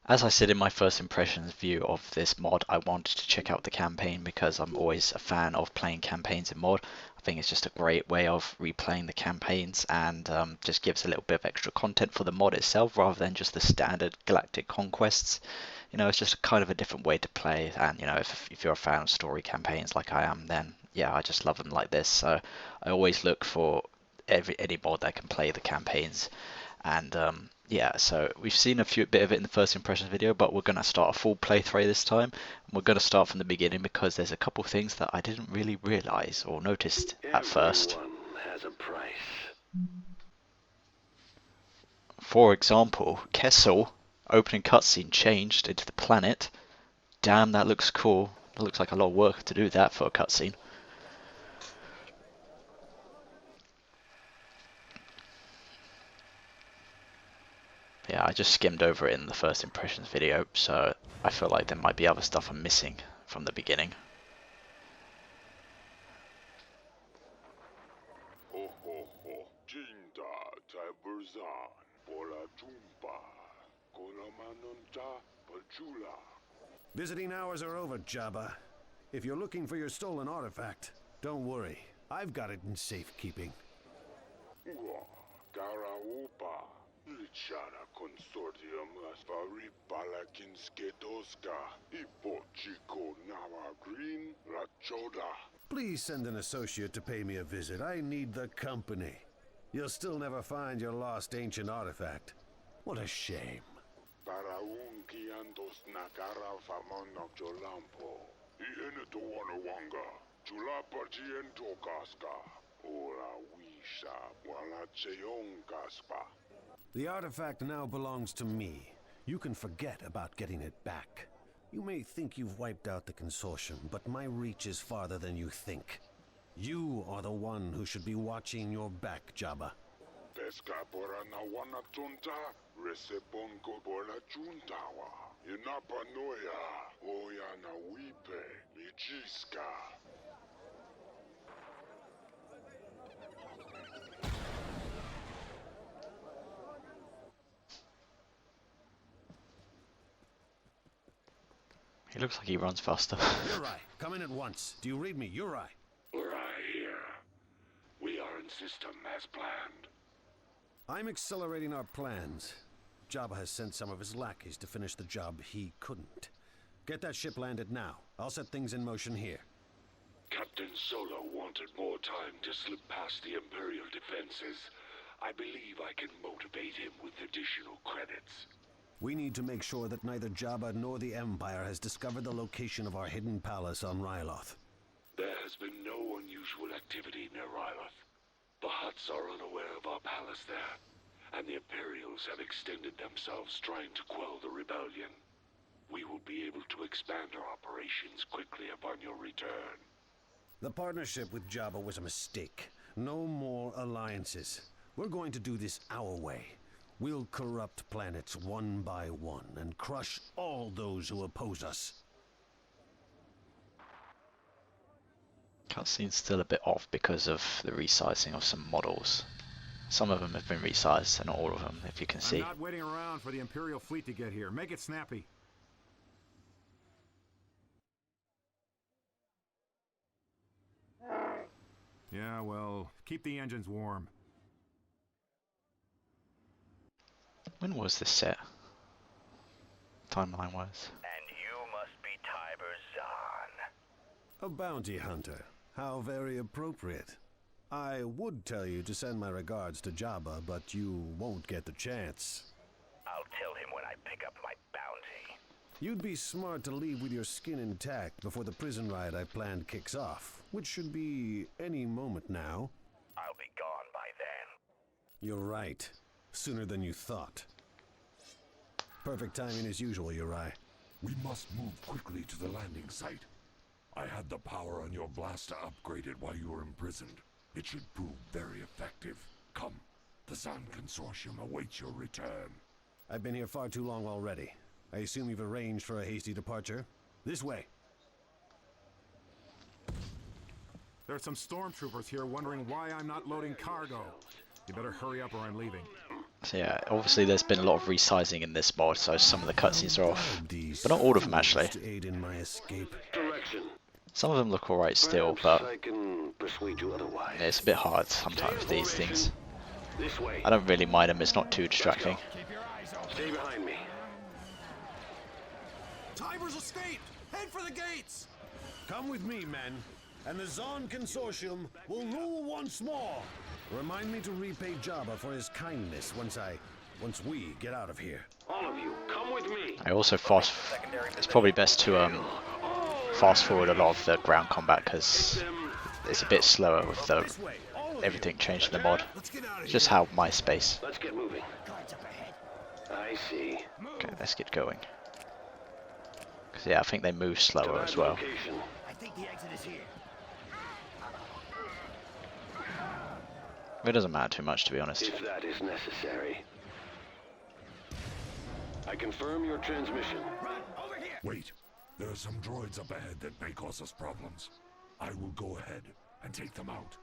As I said in my first impressions view of this mod, I wanted to check out the campaign because I'm always a fan of playing campaigns in mod. I think it's just a great way of replaying the campaigns and just gives a little bit of extra content for the mod itself rather than just the standard galactic conquests. You know, it's just kind of a different way to play, and you know, if you're a fan of story campaigns like I am, then yeah, I just love them like this. So I always look for any mod that can play the campaigns. And yeah, so we've seen a bit of it in the first impressions video, but we're going to start a full playthrough this time. We're going to start from the beginning because there's a couple things that I didn't really realize or noticed at first. Everyone has a price. For example, Kessel opening cutscene changed into the planet. Damn, that looks cool. It looks like a lot of work to do that for a cutscene. Yeah, I just skimmed over it in the first impressions video, so I feel like there might be other stuff I'm missing from the beginning. Ho ho ho, Jinda, Tiberzan, Bola Jumpa, Kolamanunta, Pajula. Visiting hours are over, Jabba. If you're looking for your stolen artifact, don't worry. I've got it in safekeeping. Ua, Garaupa, Lichana Consortium Asfari Balakinske Doska, Ipochiko Nama Green, Rachoda. Please send an associate to pay me a visit. I need the company. You'll still never find your lost ancient artifact. What a shame. Paraunki Andos Nakara Famonok Jolampo, Ieneto Wanawanga, Chulapachi and Tokaska, Ora Wisha, Walacheon Kaspa. The artifact now belongs to me. You can forget about getting it back. You may think you've wiped out the consortium, but my reach is farther than you think. You are the one who should be watching your back, Jabba. Pesca Porana Wanatunta, Resebonko Bola Juntawa, Inapanoya, Oyana Wipe, Mijiska. He looks like he runs faster. Uri, come in at once. Do you read me, Uri? Right here. We are in system as planned. I'm accelerating our plans. Jabba has sent some of his lackeys to finish the job he couldn't. Get that ship landed now. I'll set things in motion here. Captain Solo wanted more time to slip past the Imperial defenses. I believe I can motivate him with additional credits. We need to make sure that neither Jabba nor the Empire has discovered the location of our hidden palace on Ryloth. There has been no unusual activity near Ryloth. The Hutts are unaware of our palace there, and the Imperials have extended themselves trying to quell the rebellion. We will be able to expand our operations quickly upon your return. The partnership with Jabba was a mistake. No more alliances. We're going to do this our way. We'll corrupt planets one by one and crush all those who oppose us. Cutscene's still a bit off because of the resizing of some models. Some of them have been resized, and not all of them, if you can see. I'm not waiting around for the Imperial fleet to get here. Make it snappy. Yeah, well, keep the engines warm. When was this set? Timeline-wise. And you must be Tiber Zann. A bounty hunter. How very appropriate. I would tell you to send my regards to Jabba, but you won't get the chance. I'll tell him when I pick up my bounty. You'd be smart to leave with your skin intact before the prison riot I planned kicks off, which should be any moment now. I'll be gone by then. You're right. Sooner than you thought. Perfect timing as usual, Uri. We must move quickly to the landing site. I had the power on your blaster upgraded while you were imprisoned. It should prove very effective. Come, the Zann Consortium awaits your return. I've been here far too long already. I assume you've arranged for a hasty departure? This way. There are some stormtroopers here wondering why I'm not loading cargo. You better hurry up or I'm leaving. So yeah, obviously there's been a lot of resizing in this mod, so some of the cutscenes are off, but not all of them actually. To aid in my escape. Direction. Some of them look alright still, Perhaps but I can persuade you otherwise. it's a bit hard sometimes with these things. This way. I don't really mind them, it's not too distracting. Stay behind me. Tiber's escaped! Head for the gates! Come with me, men, and the Zann Consortium will rule once more. Remind me to repay Jabba for his kindness once we get out of here. All of you, come with me. I also it's probably best to fast forward a lot of the ground combat because it's a bit slower with the everything changed in the mod. It's just how my space. Let's get moving. I see. Okay, let's get going. Cause yeah, I think they move slower as well. Location. I think the exit is here. It doesn't matter too much, to be honest. If that is necessary. I confirm your transmission. Wait, there are some droids up ahead that may cause us problems. I will go ahead and take them out.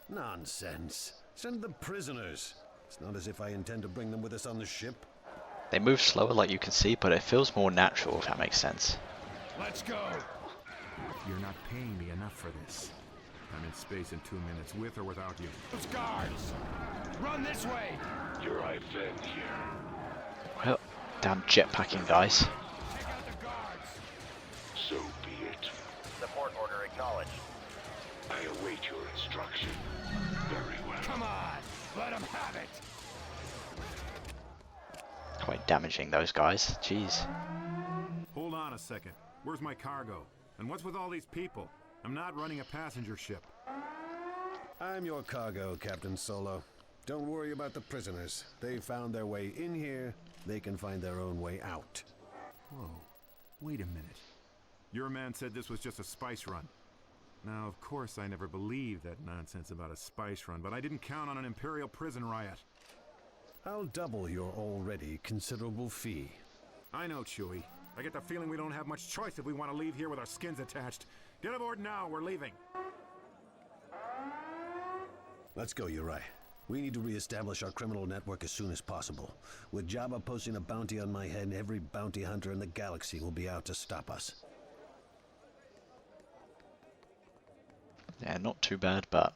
Nonsense. Send the prisoners. It's not as if I intend to bring them with us on the ship. They move slower, like you can see, but it feels more natural, if that makes sense. Let's go! You're not paying me enough for this. I'm in space in 2 minutes, with or without you. Those guards! Run this way! You're right then here. Well, damn jetpacking guys. Take out the guards! So be it. Support order acknowledged. I await your instruction. Very well. Come on! Let them have it! Quite damaging, those guys. Jeez. Hold on a second. Where's my cargo? And what's with all these people? I'm not running a passenger ship. I'm your cargo, Captain Solo. Don't worry about the prisoners. They found their way in here. They can find their own way out. Whoa. Wait a minute. Your man said this was just a spice run. Now, of course, I never believed that nonsense about a spice run, but I didn't count on an Imperial prison riot. I'll double your already considerable fee. I know, Chewie. I get the feeling we don't have much choice if we want to leave here with our skins attached. Get aboard now, we're leaving. Let's go, Uri. We need to re-establish our criminal network as soon as possible. With Jabba posting a bounty on my head, every bounty hunter in the galaxy will be out to stop us. Yeah, not too bad, but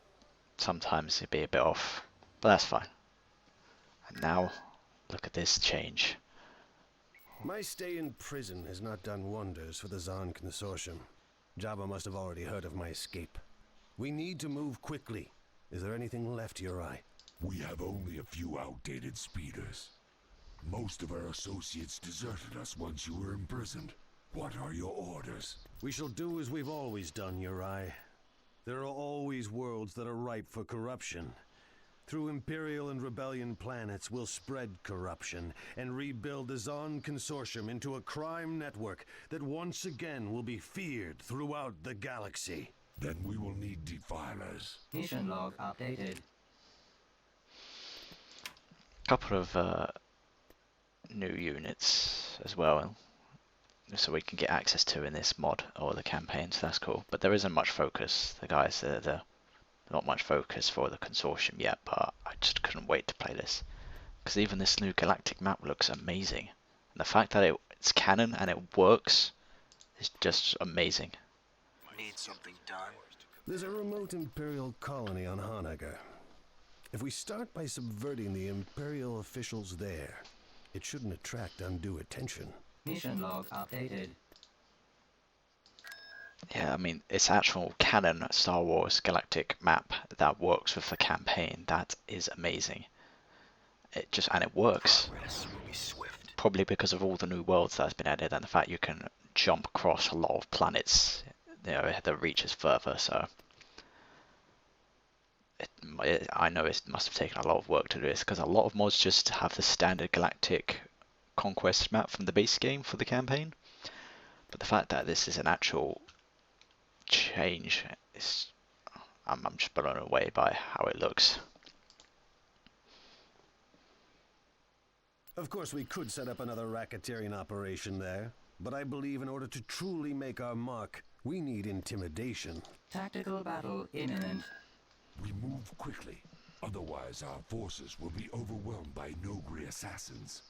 sometimes it'd be a bit off. But that's fine. And now, look at this change. My stay in prison has not done wonders for the Zann Consortium. Jabba must have already heard of my escape. We need to move quickly. Is there anything left, Uri? We have only a few outdated speeders. Most of our associates deserted us once you were imprisoned. What are your orders? We shall do as we've always done, Uri. There are always worlds that are ripe for corruption. Through Imperial and Rebellion planets, we'll spread corruption and rebuild the Zann Consortium into a crime network that once again will be feared throughout the galaxy. Then we will need defilers. Mission log updated. Couple of new units as well, so we can get access to in this mod or the campaign, so that's cool. But there isn't much focus. The guys, they're not much focus for the consortium yet, but I just couldn't wait to play this. Because even this new galactic map looks amazing. And the fact that it's canon and it works is just amazing. Need something done. There's a remote Imperial colony on Hanagar. If we start by subverting the Imperial officials there, it shouldn't attract undue attention. Mission log updated. Yeah, I mean, it's actual canon Star Wars galactic map that works with the campaign. That is amazing. And it works. Progress will be swift. Probably because of all the new worlds that's been added and the fact you can jump across a lot of planets, you know, that reaches further. So I know it must have taken a lot of work to do this, because a lot of mods just have the standard galactic conquest map from the base game for the campaign. But the fact that this is an actual change is, I'm just blown away by how it looks. Of course, we could set up another racketeering operation there, but I believe in order to truly make our mark, we need intimidation. Tactical battle imminent. We move quickly. Otherwise, our forces will be overwhelmed by Nogri assassins.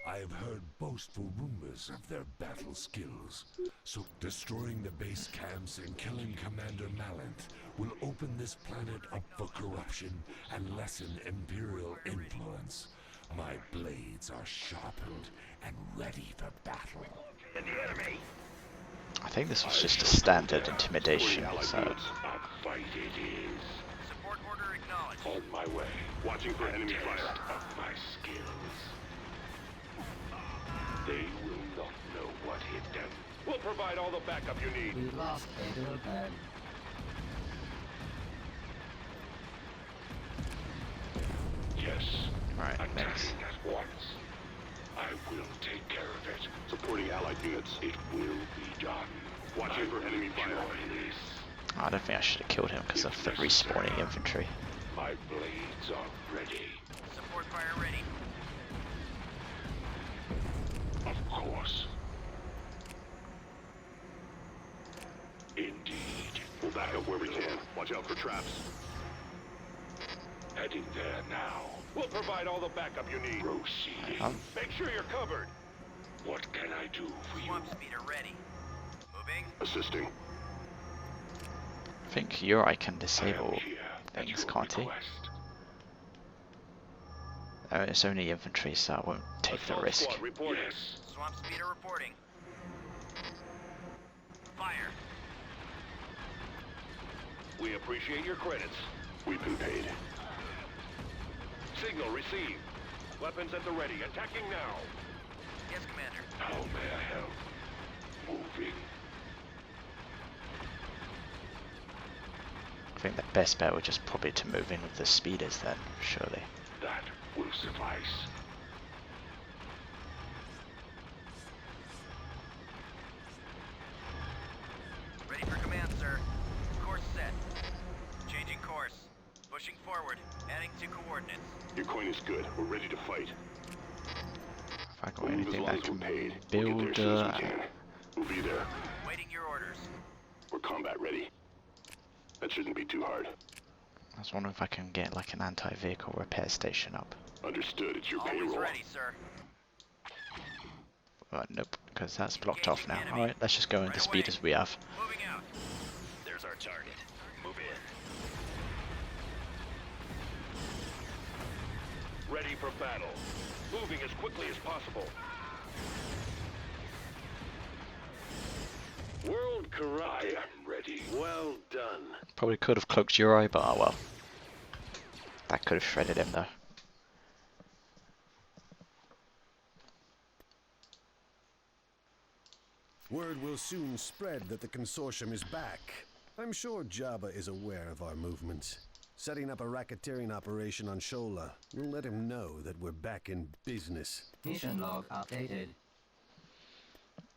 I have heard boastful rumors of their battle skills, so destroying the base camps and killing Commander Malanth will open this planet up for corruption and lessen Imperial influence. My blades are sharpened and ready for battle. I think this was just a standard intimidation, so... A fight it is. Support order acknowledged. On my way. Watching for enemy fire. Of my skills. They will not know what hit them. We'll provide all the backup you need. We lost a little bird. Yes. Right, next. Attacking at once. I will take care of it. Supporting allied units. It will be done. Watching for enemy fire. Enjoy this. I don't think I should have killed him because of the respawning infantry. My blades are ready. Support fire ready. Of course. Indeed. We'll back up where we can. Watch out for traps. Heading there now. We'll provide all the backup you need. Proceed. Make sure you're covered. What can I do for you? Swamp speeder ready. Moving. Assisting. I think Uri can I am disable here at things, your can't he? request. It's only infantry, so I won't take the Assault risk. squad reporting. Yes. Swamp speeder reporting. Fire. We appreciate your credits. We've been paid. Signal received. Weapons at the ready. Attacking now. Yes, Commander. How may I help? Moving. I think the best bet would just probably to move in with the speeders then, surely. That will suffice. Ready for command, sir. Course set. Changing course. Pushing forward. Adding to coordinates. Your coin is good. We're ready to fight. If I got We'll move as anything long that as we're can paid. We'll get there build, as soon as we can. We'll be there. Waiting your orders. We're combat ready. That shouldn't be too hard. I was wondering if I can get like an anti-vehicle repair station up. Understood. It's your Always payroll. ready, sir. But nope, because that's blocked off now. Alright, let's just go into speeders we have. Moving out. There's our target. Move in. Ready for battle. Moving as quickly as possible. World corrupted. I am ready. Well done. Probably could have cloaked Uri, but oh well. That could have shredded him though. Word will soon spread that the consortium is back. I'm sure Jabba is aware of our movements. Setting up a racketeering operation on Shola will let him know that we're back in business. Mission log updated.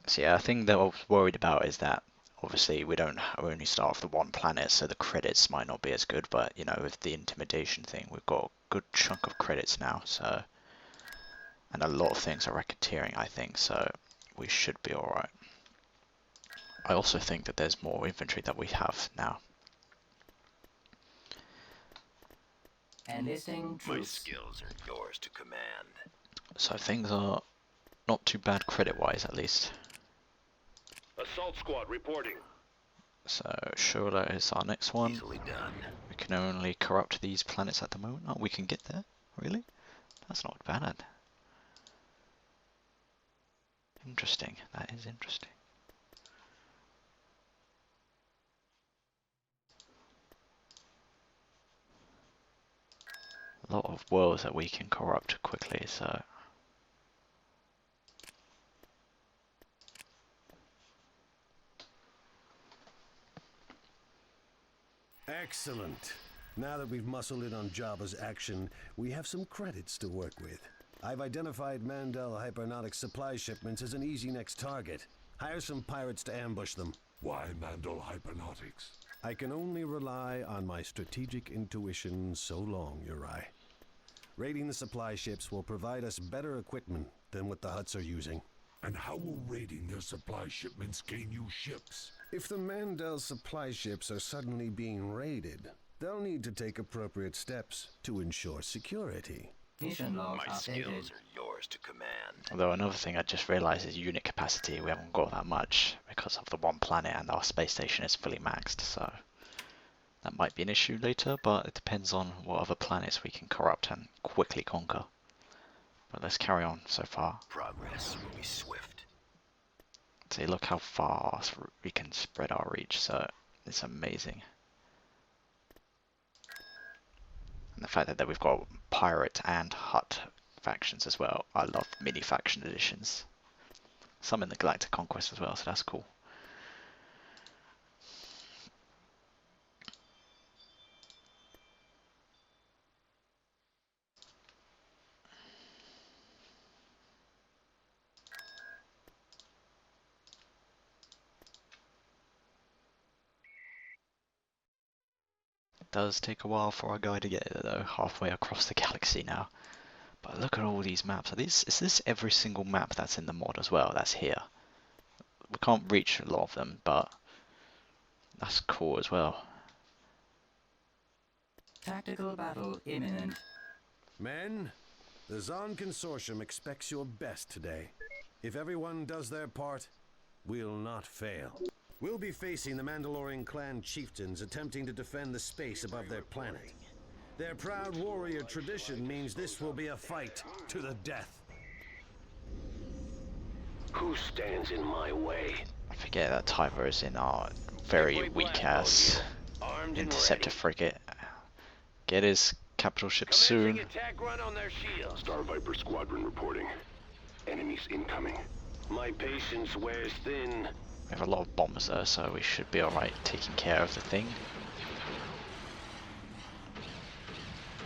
So yeah, I think that what I was worried about is that obviously we only start off the one planet, so the credits might not be as good, but you know, with the intimidation thing, we've got a good chunk of credits now, so, and a lot of things are racketeering, I think, so we should be alright. I also think that there's more infantry that we have now. Enlisting My troops. skills are yours to command. So things are not too bad credit-wise, at least. Assault squad reporting. So Shola is our next one. Easily done. We can only corrupt these planets at the moment. Oh, we can get there? Really? That's not bad. Interesting. That is interesting. A lot of worlds that we can corrupt quickly, so... Excellent. Now that we've muscled in on Jabba's action, we have some credits to work with. I've identified Mandel Hypernautics supply shipments as an easy next target. Hire some pirates to ambush them. Why Mandal Hypernautics? I can only rely on my strategic intuition so long, Uri. Raiding the supply ships will provide us better equipment than what the Hutts are using. And how will raiding their supply shipments gain you ships? If the Mandel supply ships are suddenly being raided, They'll need to take appropriate steps to ensure security. Mission log My updated. skills are yours to command. Although another thing I just realised is unit capacity. We haven't got that much because of the one planet and our space station is fully maxed, so that might be an issue later, but it depends on what other planets we can corrupt and quickly conquer. But let's carry on so far. Progress will be swift. See, look how far we can spread our reach, so it's amazing. And the fact that we've got pirate and hut factions as well. I love mini faction editions. Some in the Galactic Conquest as well, so that's cool. It does take a while for our guy to get there though, halfway across the galaxy now. But look at all these maps. Is this every single map that's in the mod as well? That's here. We can't reach a lot of them, but that's cool as well. Tactical battle imminent. Men, the Zann Consortium expects your best today. If everyone does their part, we'll not fail. We'll be facing the Mandalorian clan chieftains attempting to defend the space above their planet. Their proud warrior tradition means this will be a fight to the death. Who stands in my way? I forget that Tyver is in our very weak ass Armed and interceptor ready. frigate. Get his capital ship soon. Commencing attack run on their shields. Star Viper Squadron reporting. Enemies incoming. My patience wears thin. We have a lot of bombs there, so we should be alright taking care of the thing.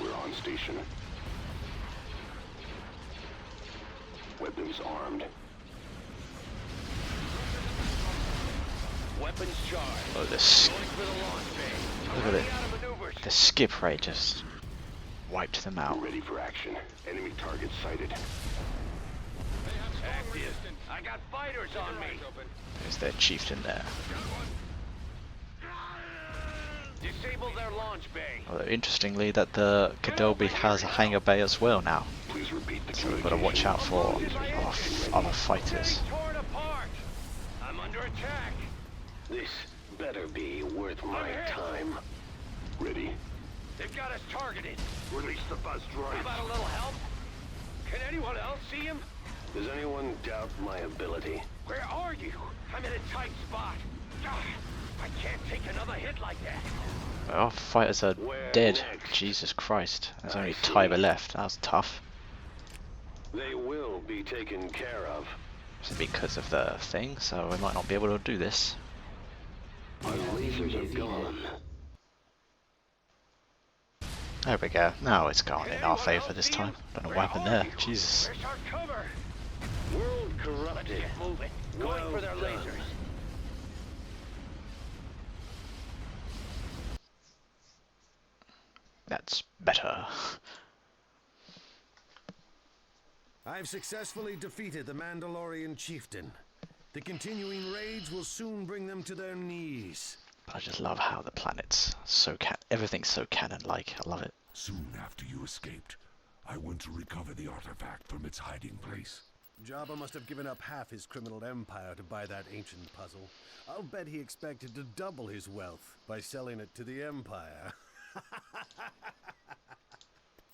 We're on station. Weapons armed. Weapons charged. Oh, this. Going for the launch bay. Look at it. Out of maneuvers. The skip rate just wiped them out. Ready for action. Enemy target sighted. Active. I got fighters on me. There's their chieftain there. Disable their launch bay. Although interestingly, that the Kadobi has a hangar bay as well now. Please repeat the So we've got to watch out for our other fighters. Torn apart. I'm under attack. This better be worth my time. Ready? They've got us targeted. Release the buzz How drive. about a little help? Can anyone else see him? Does anyone doubt my ability? Where are you? I'm in a tight spot. Ah, I can't take another hit like that. Our fighters are dead. Jesus Christ. There's only Tyber left. That was tough. They will be taken care of. It's because of the thing, so we might not be able to do this. Our lasers are gone. There we go. Now it's gone in our favour this time. Don't know what happened there. Jesus. Where's our cover? World corrupted. Let's get moving. Going for their Well done. lasers. That's better. I've successfully defeated the Mandalorian chieftain. The continuing raids will soon bring them to their knees. But I just love how the planet's so everything's so canon-like. I love it. Soon after you escaped, I went to recover the artifact from its hiding place. Jabba must have given up half his criminal empire to buy that ancient puzzle. I'll bet he expected to double his wealth by selling it to the Empire.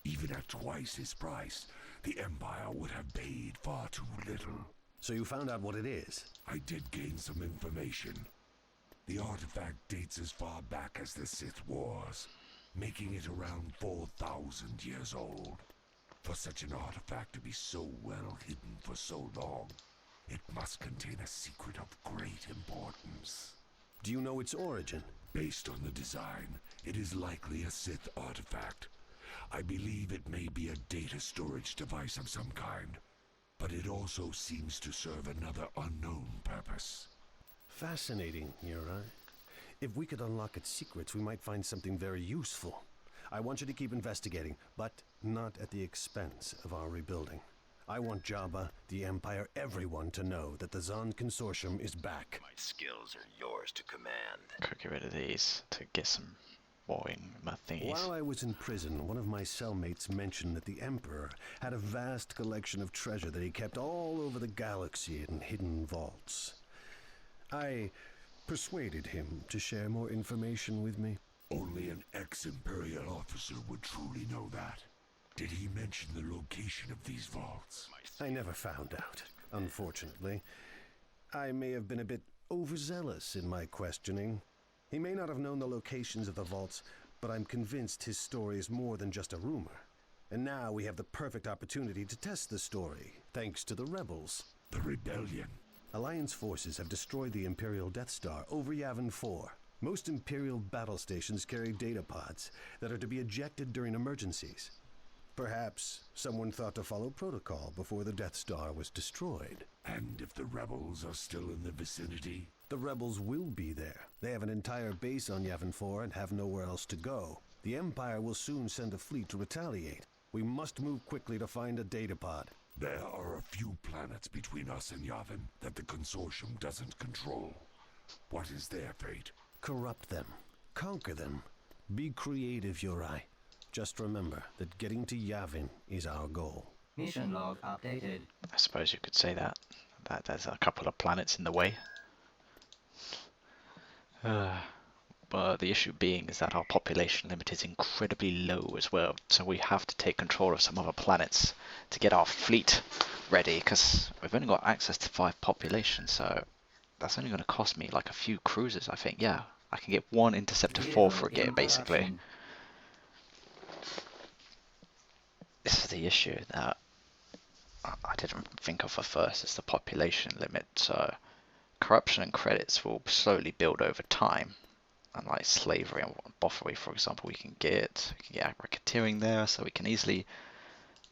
Even at twice his price, the Empire would have paid far too little. So you found out what it is? I did gain some information. The artifact dates as far back as the Sith Wars, making it around 4,000 years old. For such an artifact to be so well hidden for so long, it must contain a secret of great importance. Do you know its origin? Based on the design, it is likely a Sith artifact. I believe it may be a data storage device of some kind, but it also seems to serve another unknown purpose. Fascinating, Yura. If we could unlock its secrets, we might find something very useful. I want you to keep investigating, but not at the expense of our rebuilding. I want Jabba, the Empire, everyone to know that the Zann Consortium is back. My skills are yours to command. Could get rid of these to get some destroying my thingies. While I was in prison, one of my cellmates mentioned that the Emperor had a vast collection of treasure that he kept all over the galaxy in hidden vaults. I persuaded him to share more information with me. Only an ex-Imperial officer would truly know that. Did he mention the location of these vaults? I never found out, unfortunately. I may have been a bit overzealous in my questioning. He may not have known the locations of the vaults, but I'm convinced his story is more than just a rumor. And now we have the perfect opportunity to test the story, thanks to the rebels. The rebellion. Alliance forces have destroyed the Imperial Death Star over Yavin 4. Most Imperial battle stations carry data pods that are to be ejected during emergencies. Perhaps someone thought to follow protocol before the Death Star was destroyed. And if the rebels are still in the vicinity? The rebels will be there. They have an entire base on Yavin 4 and have nowhere else to go. The Empire will soon send a fleet to retaliate. We must move quickly to find a data pod. There are a few planets between us and Yavin that the Consortium doesn't control. What is their fate? Corrupt them. Conquer them. Be creative, Uri. Just remember that getting to Yavin is our goal. Mission log updated. I suppose you could say that there's a couple of planets in the way. But the issue being is that our population limit is incredibly low as well, so we have to take control of some other planets to get our fleet ready, because we've only got access to 5 population, so that's only going to cost me like a few cruisers, I think. Yeah, I can get 1 Interceptor 4 frigate basically. This is the issue that I didn't think of at first, is the population limit. So corruption and credits will slowly build over time. And like slavery and boffery, for example, we can get racketeering there, so we can easily,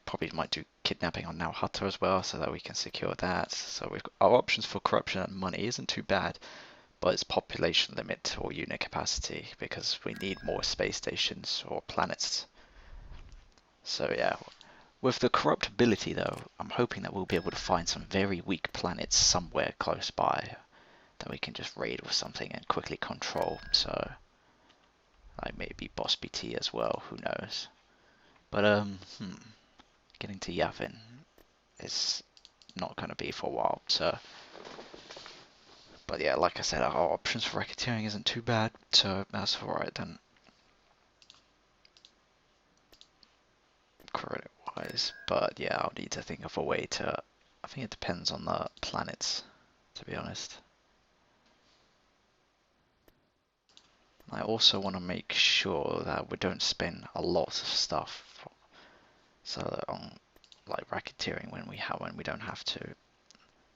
probably might do kidnapping on Now Hutter as well, so that we can secure that. So we've got our options for corruption and money isn't too bad, but it's population limit or unit capacity, because we need more space stations or planets. So yeah, with the corruptibility though, I'm hoping that we'll be able to find some very weak planets somewhere close by that we can just raid with something and quickly control. So like maybe Boss BT as well, who knows. But getting to Yavin is not going to be for a while. So, but yeah, like I said, our options for racketeering isn't too bad, so that's alright then. Credit wise, but yeah, I'll need to think of a way to, I think it depends on the planets, to be honest. I also want to make sure that we don't spend a lot of stuff so on like racketeering when we don't have to.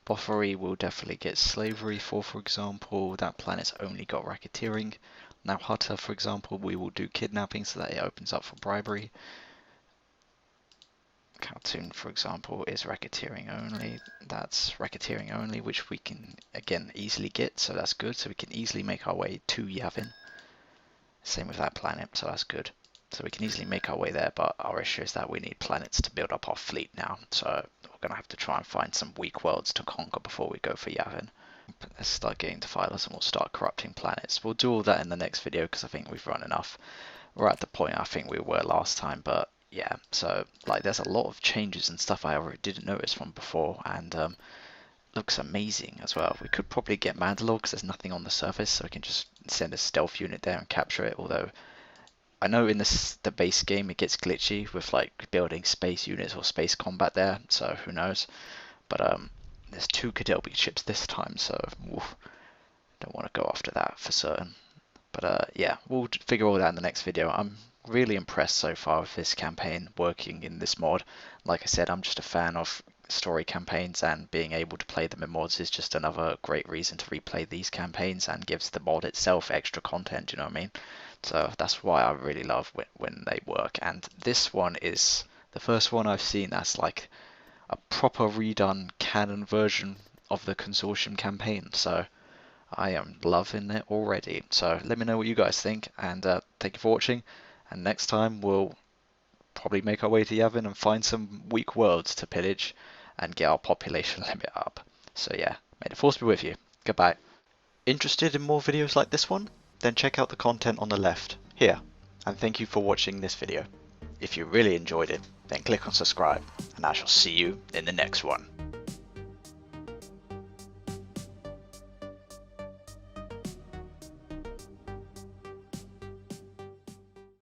Boffery will definitely get slavery for example. That planet's only got racketeering. Now Hutter, for example, we will do kidnapping so that it opens up for bribery. Cartoon, for example, is racketeering only. That's racketeering only, which we can again easily get, so that's good. So we can easily make our way to Yavin. Same with that planet, so that's good. So we can easily make our way there, but our issue is that we need planets to build up our fleet now. So we're going to have to try and find some weak worlds to conquer before we go for Yavin. Let's start getting defilers and we'll start corrupting planets. We'll do all that in the next video because I think we've run enough. We're at the point I think we were last time, but yeah, so like there's a lot of changes and stuff I already didn't notice from before, and looks amazing as well. We could probably get Mandalore because there's nothing on the surface, so we can just send a stealth unit there and capture it. Although I know in the base game it gets glitchy with like building space units or space combat there, so who knows. But there's 2 Cadelby ships this time, so oof, don't want to go after that for certain. But yeah, we'll figure all that in the next video. I'm really impressed so far with this campaign working in this mod. Like I said, I'm just a fan of story campaigns, and being able to play them in mods is just another great reason to replay these campaigns and gives the mod itself extra content, you know what I mean? So that's why I really love when they work. And this one is the first one I've seen that's like a proper redone canon version of the Consortium campaign, so I am loving it already. So let me know what you guys think, and thank you for watching, and next time we'll probably make our way to Yavin and find some weak worlds to pillage and get our population limit up. So yeah, may the force be with you. Goodbye. Interested in more videos like this one? Then check out the content on the left, here. and thank you for watching this video. If you really enjoyed it, then click on subscribe, and I shall see you in the next one.